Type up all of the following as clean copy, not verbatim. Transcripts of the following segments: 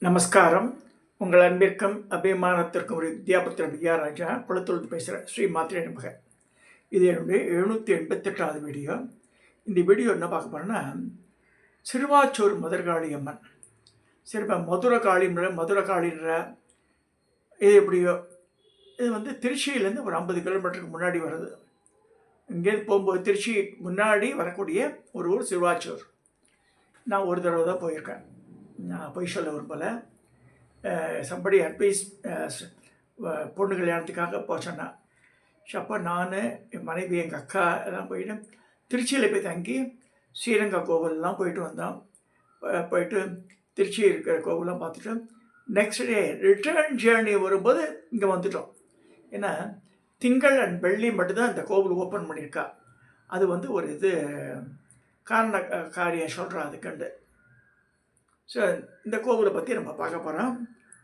நமஸ்காரம். உங்கள் அன்பிற்கும் அபிமானத்திற்கும் ஒரு வித்யாபுத்திரன் வித்யாராஜா குளத்தூர் பேசுகிறேன். ஸ்ரீ மாத்திரை நமக. இது என்னுடைய 788வது வீடியோ. இந்த வீடியோ என்ன பார்க்க போகிறேன்னா, சிறுவாச்சூர் மதுரகாளி அம்மன். சரி, இப்போ மதுரகாளின்ற இது எப்படியோ, இது வந்து திருச்சியிலேருந்து ஒரு 50 கிலோமீட்டருக்கு முன்னாடி வருது. இங்கேருந்து போகும்போது திருச்சி முன்னாடி வரக்கூடிய ஒரு ஊர் சிறுவாச்சூர். நான் ஒரு தடவை தான் போயிருக்கேன். நான் பொய் சொல்ல விரும்பலை. சம்படி அட்வைஸ் பொண்ணு கல்யாணத்துக்காக போச்சேன்னா, அப்போ நான், என் மனைவி, எங்கள் அக்கா எல்லாம் போயிட்டு திருச்சியில் போய் தங்கி ஸ்ரீரங்க கோவிலெலாம் போயிட்டு வந்தோம். போயிட்டு திருச்சி இருக்கிற கோவிலாம் பார்த்துட்டு நெக்ஸ்ட் டே ரிட்டர்ன் ஜேர்னி வரும்போது இங்கே வந்துட்டோம். ஏன்னா திங்கள் அண்ட் வெள்ளி மட்டும்தான் இந்த கோவில் ஓப்பன் பண்ணியிருக்கா. அது வந்து ஒரு இது காரியம் சொல்கிறோம் அதுக்கண்டு. ஸோ இந்த கோவிலை பற்றி நம்ம பார்க்க போகிறோம்.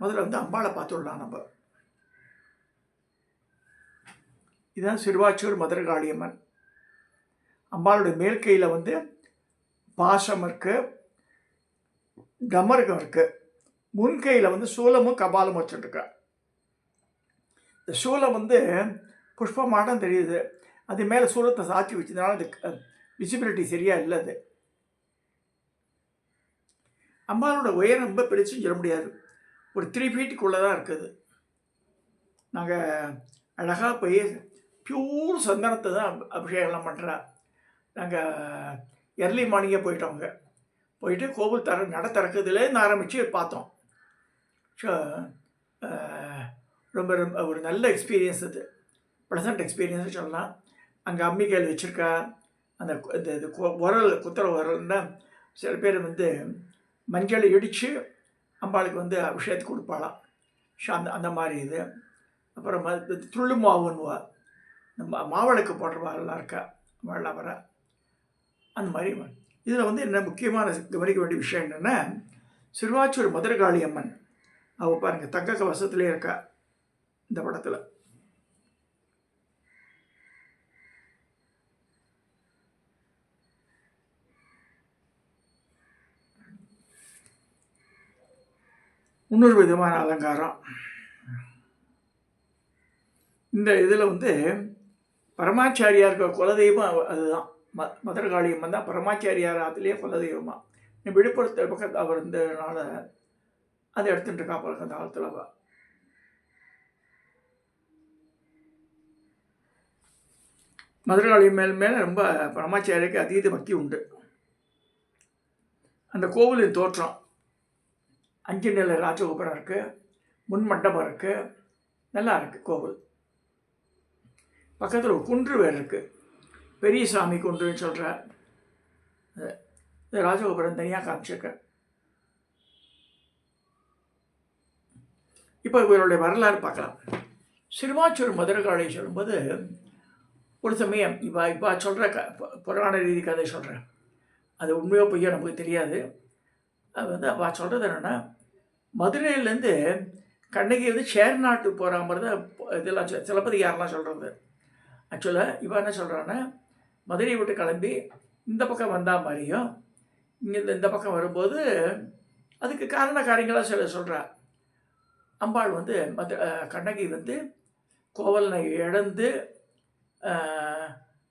முதல்ல வந்து அம்பாளை பார்த்துடலாம். நம்ம இதுதான் சிறுவாச்சூர் மதுரகாளியம்மன். அம்பாளுடைய மேல்கையில் வந்து பாசம் இருக்குது, டமருகம் இருக்குது. முன்கையில் வந்து சூலமும் கபாலும் வச்சுட்டுருக்கா. இந்த சூலம் வந்து புஷ்பமாட்டம் தெரியுது. அது மேலே சூலத்தை சாத்தி வச்சதுனால அது விசிபிலிட்டி சரியாக இல்லை. அது அம்பாளோட உயரம் ரொம்ப பெருசுன்னு சொல்ல முடியாது. ஒரு 3 ஃபீட்டுக்குள்ளே தான் இருக்குது. நாங்கள் அழகாக போய் பியூர் சந்தனத்தை தான் அபிஷேகம்லாம் பண்ணுறா. நாங்கள் எர்லி மார்னிங்கே போயிட்டோங்க. போயிட்டு கோவில் நட திறக்கிறதுலேருந்து ஆரம்பித்து பார்த்தோம். ஸோ ரொம்ப ரொம்ப ஒரு நல்ல எக்ஸ்பீரியன்ஸ். அது ப்ளசண்ட் எக்ஸ்பீரியன்ஸ் சொல்லலாம். அங்கே அம்மிக்கையில் வச்சுருக்கா. அந்த இது உரல் குத்துற உரல்னா சில பேர் வந்து மஞ்சளை இடித்து அம்பாளுக்கு வந்து அபிஷேகத்துக்கு கொடுப்பாளாம். ஸோ அந்த மாதிரி இது. அப்புறம் துள்ளு மாவுன்னுவா, நம்ம மாவிளக்கு போடுறவாலாம் இருக்கா வாழலாம் வர. அந்த மாதிரி இதில் வந்து என்ன முக்கியமான கவனிக்க வேண்டிய விஷயம் என்னென்னா, சிறுவாச்சூர் மதுரகாளி அம்மன் அவள் பாருங்கள் தங்க கவசத்துலேயே இருக்கா இந்த படத்தில். இன்னொரு விதமான அலங்காரம். இந்த இதில் வந்து பரமாச்சாரியாருக்கு குலதெய்வம் அதுதான். மதுரகாளி அம்மன் தான் பரமாச்சாரியார் அதுலேயே குலதெய்வமாக. விழுப்புரத்து பக்கத்து அவர் இருந்ததுனால அதை எடுத்துகிட்டு இருக்கா பழக்க அந்த காலத்தில். அவள் மதுரகாளி மேலே ரொம்ப பரமாச்சாரியாருக்கு அதீத பக்தி உண்டு. அந்த கோவிலின் தோற்றம் 5 நிலை ராஜகோபுரம் இருக்குது, முன் மண்டபம் இருக்குது, நல்லா இருக்குது கோவில். பக்கத்தில் ஒரு குன்று வேறு இருக்குது, பெரிய சாமி குன்றுன்னு சொல்கிற. இந்த ராஜகோபுரம் தனியாக காமிச்சிருக்கேன். இப்போ இவருடைய வரலாறு பார்க்கலாம். சிறுவாச்சூர் மதுரகாளி சொல்லும்போது ஒரு சமயம் இப்போ சொல்கிற புராண ரீதி கதை சொல்கிறேன். அது உண்மையோ பொய்யோ நமக்கு தெரியாது. அது வந்து அவள் சொல்கிறது என்னென்னா, மதுரையிலேருந்து கண்ணகி வந்து சேரநாட்டுக்கு போகிற மாதிரி தான் இதெல்லாம் சிலப்பதிகாரம்லாம் சொல்கிறது. ஆக்சுவலாக இவன் என்ன சொல்கிறான்னா, மதுரையை விட்டு கிளம்பி இந்த பக்கம் வந்தால் மாதிரியும் இங்கேருந்து இந்த பக்கம் வரும்போது அதுக்கு காரண காரியங்களாக சொல்கிறா. அம்பாள் வந்து கண்ணகி வந்து கோவலனை இழந்து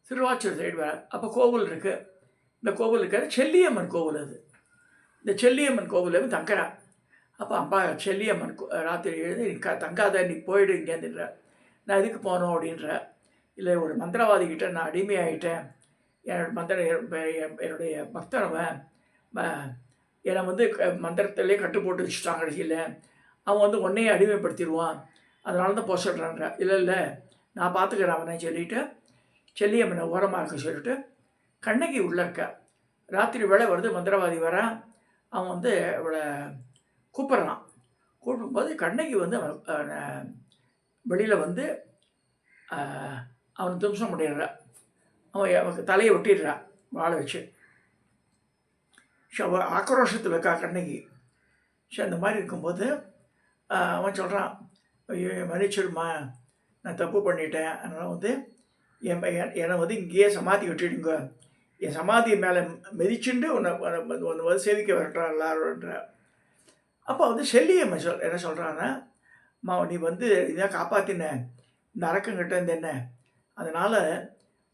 சிறுவாச்சூர் சைடு வர. அப்போ கோவில் இருக்குது. இந்த கோவில் இருக்கிற செல்லியம்மன் கோவில். அது இந்த செல்லியம்மன் கோவிலில் தங்குறா. அப்போ அம்பா செல்லியம்மன் ராத்திரி எழுதி தங்காத நீ போயிடு இங்கேருந்துன்ற. நான் எதுக்கு போனோம் அப்படின்ற. இல்லை ஒரு மந்திரவாதிகிட்ட நான் அடிமையாகிட்டேன், என்னுடைய பக்தனவன் என்னை வந்து மந்திரத்திலே கட்டு போட்டு வச்சுட்டான். கடைசியில் அவன் வந்து உன்னையே அடிமைப்படுத்திடுவான், அதனால தான் போக சொல்கிறான்ற. இல்லை நான் பார்த்துக்கிறேன் அவனை சொல்லிவிட்டு செல்லியம்மனை ஓரமாக இருக்க சொல்லிவிட்டு கண்ணகி உள்ளே இருக்கா. ராத்திரி வேளை வருது, மந்திரவாதி வரான். அவன் வந்து அவளை கூப்பிட்றான். கூப்பிடும்போது கண்ணகி வந்து வெளியில் வந்து அவனை தும்சம் பண்ணிடுறா. அவன் தலையை ஒட்டிடுறான் வாழை வச்சு. ஸோ அவள் ஆக்ரோஷத்தில் இருக்கா கண்ணகி. ஸோ அந்த மாதிரி இருக்கும்போது அவன் சொல்கிறான், ஐயோ மன்னிச்சிடுமா, நான் தப்பு பண்ணிட்டேன், அதனால் வந்து என்னை வந்து இங்கேயே சமாதி விட்டுடுங்க, என் சமாதி மேலே மிதிச்சுண்டு உன்னை வந்து சேவிக்க வரட்டா எல்லாருன்ற. அப்போ வந்து செல்லியம்மை என்ன சொல்கிறான்னா, அம்மா நீ வந்து இதான் காப்பாற்றின இந்த அரக்கங்கிட்ட இருந்து என்ன, அதனால்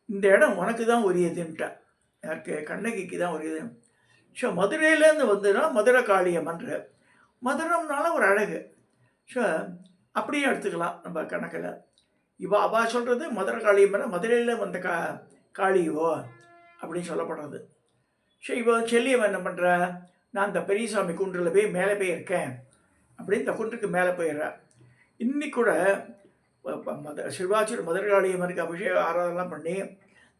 இந்த இடம் உனக்கு தான் உரியதுன்ட்டா. யாருக்கு? கண்ணகிக்கு தான் உரியது. ஸோ மதுரையிலேருந்து வந்துன்னா மதுரை காளியம்மன்ற மதுரம்னால ஒரு அழகு. ஸோ அப்படியே எடுத்துக்கலாம் நம்ம கணக்கில். அவ சொல்கிறது மதுரை காளியம்மன் மதுரையில் வந்த காளியோ அப்படின்னு சொல்லப்படுறது. ஸோ செல்லியம்மன் என்ன பண்ணுறா, நான் இந்த பெரியசாமி குன்றில் போய் மேலே போய் இருக்கேன் அப்படின்னு இந்த குன்றுக்கு மேலே போயிடுறா. இன்னி கூட சிவாச்சூர் மதுரை காளியம்மனுக்கு அபிஷேக ஆராதனைலாம் பண்ணி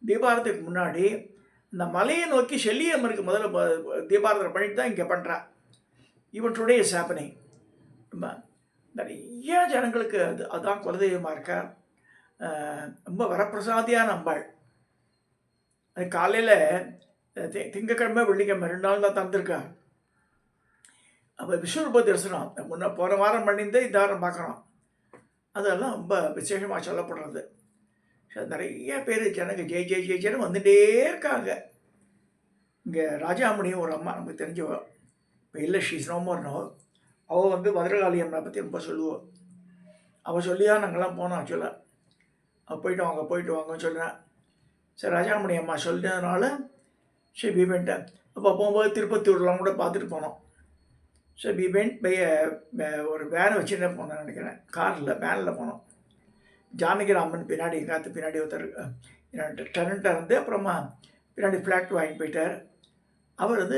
தீபாரத்துக்கு முன்னாடி இந்த மலையை நோக்கி செல்லியம்மனுக்கு முதல்ல தீபாரதனை பண்ணிட்டு தான் இங்கே பண்ணுறா. Even today is happening. நிறைய ஜனங்களுக்கு அதுதான் குலதெய்வமாக இருக்கா. ரொம்ப வரப்பிரசாதியான அம்பாள். அது காலையில் திங்கக்கிழமை வெள்ளிக்கிழமை 2 நாள் தான் தந்திருக்கா. அப்போ விஸ்வரூப தரிசனம் முன்ன போன வாரம் பண்ணியிருந்தே இந்த வாரம் பார்க்குறோம். அதெல்லாம் ரொம்ப விசேஷமாக சொல்லப்படுறது. நிறைய பேர் ஜனங்க ஜெய் ஜெய் ஜெய் ஜெயன்னு வந்துகிட்டே இருக்காங்க. இங்கே ராஜாமணியும் ஒரு அம்மா நமக்கு தெரிஞ்சவ, இப்போ இல்லை ஷீஸ் நோ மோர் நோ. அவள் வந்து மதுரகாளி அம்மனை பற்றி ரொம்ப சொல்லுவோம். அவள் சொல்லி தான் நாங்கள்லாம் போனோம் ஆக்சுவலாக. அவள் போயிட்டு வாங்கன்னு சொல்கிறேன். சரி ராஜாமணி அம்மா சொல்லிட்டதுனால சரி வீபென்ட்டேன். அப்போ போகும்போது திருப்பத்தூர்லாம் கூட பார்த்துட்டு போனோம். ஸோ வீபென்ட் ஒரு வேனை வச்சுட்டு போனோம்னு நினைக்கிறேன். காரில் வேனில் போனோம். ஜானகிராமன் பின்னாடி காற்று பின்னாடி ஒருத்தர் டெனண்ட்டாக இருந்து அப்புறமா பின்னாடி ஃப்ளாட் வாங்கிட்டு போயிட்டார். அவர் வந்து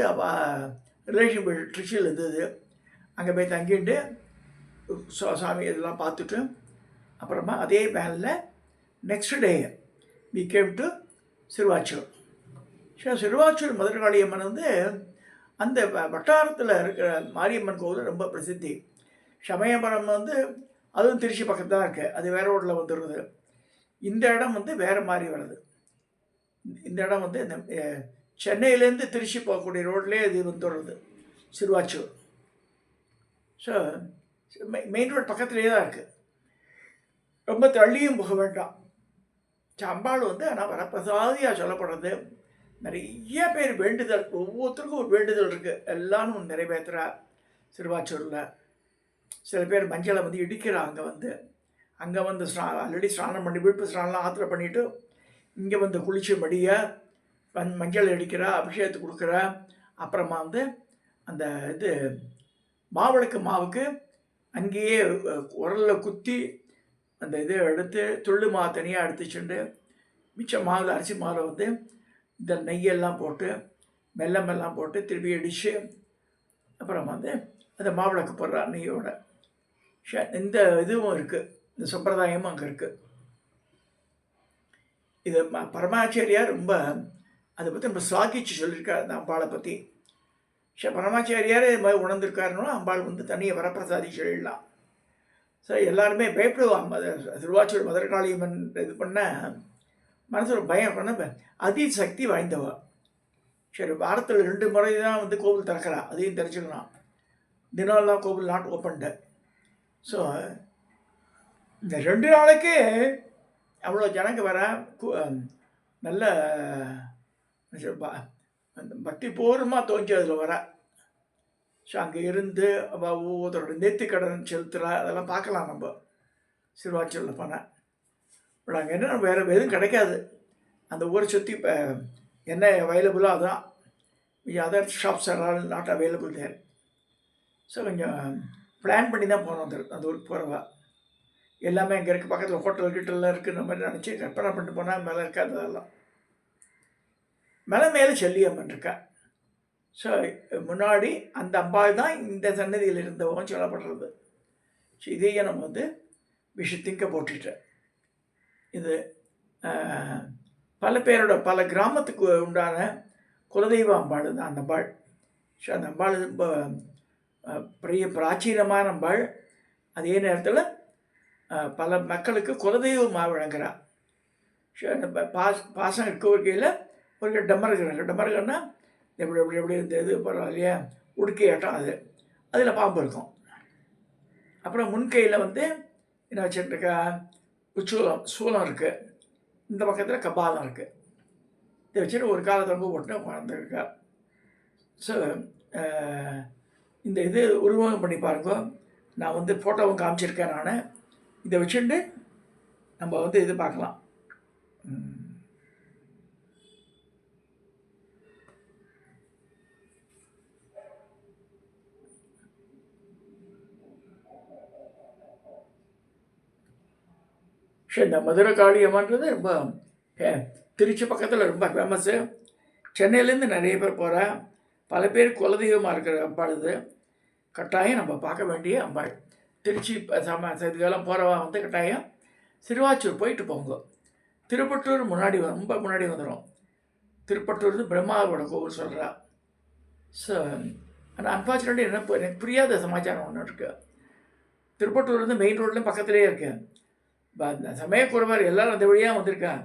ரிலேஷன் போய் ட்ரிச்சியில் இருந்தது. அங்கே போய் தங்கிட்டு சாமி இதெல்லாம் பார்த்துட்டு அப்புறமா அதே வேனில் next day we came to Siruvachur. So Siruvachur Madurai Kaliamman வந்து அந்த வட்டாரத்தில் இருக்கிற மாரியம்மன் கோவில் ரொம்ப பிரசித்தி. சமயபுரம் வந்து அதுவும் திருச்சி பக்கத்தில் தான் இருக்குது. அது வேறு ரோட்டில் வந்துடுறது. இந்த இடம் வந்து வேறு மாதிரி வருது. இந்த இடம் வந்து இந்த சென்னையிலேருந்து திருச்சி போகக்கூடிய ரோட்லேயே இது வந்துடுறது சிறுவாச்சூர். ஸோ மெயின் ரோட் பக்கத்துலேயே தான் இருக்குது. ரொம்ப தள்ளியும் போக வேண்டாம். அம்பாள் வந்து ஆனால் வரப்பிரசாதியாக சொல்லப்படுறது. நிறைய பேர் வேண்டுதல், ஒவ்வொருத்தருக்கும் ஒரு வேண்டுதல் இருக்குது, எல்லாரும் நிறைவேற்றுறா சிறுவாச்சூரில். சில பேர் மஞ்சளை வந்து இடிக்கிறாங்க. அங்கே வந்து ஆல்ரெடி ஸ்நானம் பண்ணி விழுப்பு ஸ்நானம்லாம் ஆற்றுல பண்ணிவிட்டு இங்கே வந்து குளிச்சு மடிய மஞ்சள் அடிக்கிறா, அபிஷேகத்துக்கு கொடுக்குறா. அப்புறமா வந்து அந்த இது மாவிளக்கு மாவுக்கு அங்கேயே உரலில் குத்தி அந்த இதை எடுத்து துள்ளு மாவு தனியாக எடுத்துச்சுண்டு மிச்சம் மாவில் அரிசி மாவில் வந்து இந்த நெய்யெல்லாம் போட்டு மெல்லமெல்லாம் போட்டு திருப்பி அடித்து அப்புறம் வந்து அந்த மாவிளக்கு போடுறா நெய்யோட. இந்த இதுவும் இருக்குது, இந்த சம்பிரதாயமும் அங்கே இருக்குது. இது பரமாச்சாரியார் ரொம்ப அதை பற்றி நம்ம ஸ்லாகிச்சு சொல்லியிருக்கார் அந்த அம்பாளை பற்றி. பரமாச்சாரியார் இது மாதிரி உணர்ந்திருக்காருன்னா அம்பாள் வந்து தனியாக வரப்பிரசாதி சொல்லிடலாம். ஸோ எல்லாருமே பயப்படுவாங்க. திருவாச்சூர் மதுரை காளியம்மன் இது பண்ண மனசு ஒரு பயம் பண்ண அதி சக்தி வாய்ந்தவ. சரி வாரத்தில் 2 முறை தான் வந்து கோவில் திறக்கிறா, அதையும் தெரிஞ்சுக்கலாம். தினம்லாம் கோவில் நாட் ஓப்பன்டு. ஸோ இந்த 2 நாளைக்கு அவ்வளோ ஜனங்க வர நல்ல பக்தி பூர்வமாக தோன்றி அதில் வர. ஸோ அங்கே இருந்து ஒவ்வொருத்தரோட நேர்த்திக்கடன் செலுத்துகிறா, அதெல்லாம் பார்க்கலாம் நம்ம சிறுவாச்சூரில் போனால். பட் அங்கே என்ன வேறு எதுவும் கிடைக்காது. அந்த ஊரை சுற்றி இப்போ என்ன அவைலபிளோ அதான். Other shops are all not available there. So கொஞ்சம் பிளான் பண்ணி தான் போனோம் அந்த ஊருக்கு போகிறவா. எல்லாமே இங்கே இருக்குது, பக்கத்தில் ஹோட்டல் கிட்டலாம் இருக்குன்ற மாதிரி நினச்சி கற்பனை பண்ணிட்டு போனால் மேலே இருக்காது. அதெல்லாம் மேலே செல்லியம்மன் இருக்கா. ஸோ முன்னாடி அந்த அம்பாள் தான் இந்த சன்னதியில் இருந்தவங்க சொல்லப்படுறது. ஸோ இதையே நம்ம வந்து விஷயத்திங்க போட்டுட்டேன். இது பல பேரோட பல கிராமத்துக்கு உண்டான குலதெய்வ அம்பாள் தான் அந்த அம்பாள். ஸோ அந்த அம்பாள் ரொம்ப பெரிய பிராச்சீனமான அம்பாள். அதே நேரத்தில் பல மக்களுக்கு குலதெய்வமாக விளங்குறா. ஸோ நம்ம பாசம் இருக்க வகையில் ஒரு டம்மருகன்னா எப்படி எப்படி எப்படி இந்த இது போகிறோம் இல்லையா, உடுக்கை ஆட்டம் அது, அதில் பாம்பு இருக்கும். அப்புறம் முன்கையில் வந்து என்ன வச்சுட்டுருக்கா, சூலம் இருக்குது. இந்த பக்கத்தில் கபாலம் இருக்குது. இதை வச்சுட்டு ஒரு காலத்தை ரொம்ப போட்டு உட்காந்துருக்கா. ஸோ இந்த இது உருவகம் பண்ணி பாருங்க. நான் வந்து ஃபோட்டோவும் காமிச்சிருக்கேன் நான். இதை வச்சுட்டு நம்ம வந்து இது பார்க்கலாம். இந்த மதுரை காளி அம்மன்றது ரொம்ப திருச்சி பக்கத்தில் ரொம்ப ஃபேமஸ்ஸு. சென்னையிலேருந்து நிறைய பேர் போகிறா. பல பேர் குலதெய்வமாக இருக்கிற அம்பாள் இது. கட்டாயம் நம்ம பார்க்க வேண்டிய அம்பாள். திருச்சி இதுக்கெல்லாம் போகிறவா வந்து கட்டாயம் சிறுவாச்சூர் போயிட்டு போங்க. திருப்பட்டூர் முன்னாடி ரொம்ப முன்னாடி வந்துடும். திருப்பட்டூர் பிரம்மாவோட கோவில் சொல்கிறா. ஸோ ஆனால் அன்ஃபார்ச்சுனேட்லி எனக்கு புரியாத சமாச்சாரம் ஒன்று இருக்குது. திருப்பட்டூர் வந்து மெயின் ரோட்லேயும் பக்கத்துலேயே இருக்கு. அந்த சமயக்குறவர் எல்லோரும் அந்த வழியாக வந்திருக்காங்க.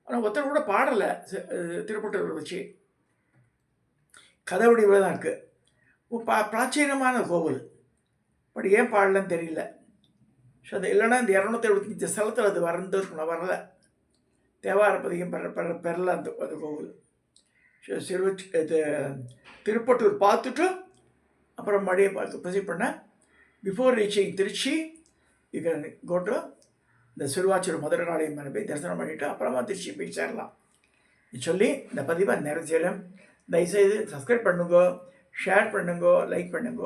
ஆனால் ஒருத்தர் கூட பாடலை திருப்பட்டூர் வச்சு. கதை வடிவில் தான் இருக்குது. பிராச்சீனமான கோவில். பட் ஏன் பாடலன்னு தெரியல. ஸோ அது இல்லைன்னா இந்த 275 ஸ்தலத்தில் அது வரல வரல. தேவாரப்பதிகம் பெறல அந்த கோவில். ஸோ இது திருப்பட்டூர் பார்த்துட்டு அப்புறம் மறுபடியும் ப்ரொசீட் பண்ணேன். Before reaching Trichy you can go to இந்த சிறுவாச்சூர் மதுரை காளியம்மனை போய் தரிசனம் பண்ணிவிட்டு அப்புறமா திருச்சி போய் சேரலாம் சொல்லி இந்த பதிவை நிறைய செய்யலாம். தயவுசெய்து சப்ஸ்கிரைப் பண்ணுங்க, ஷேர் பண்ணுங்க, லைக் பண்ணுங்க.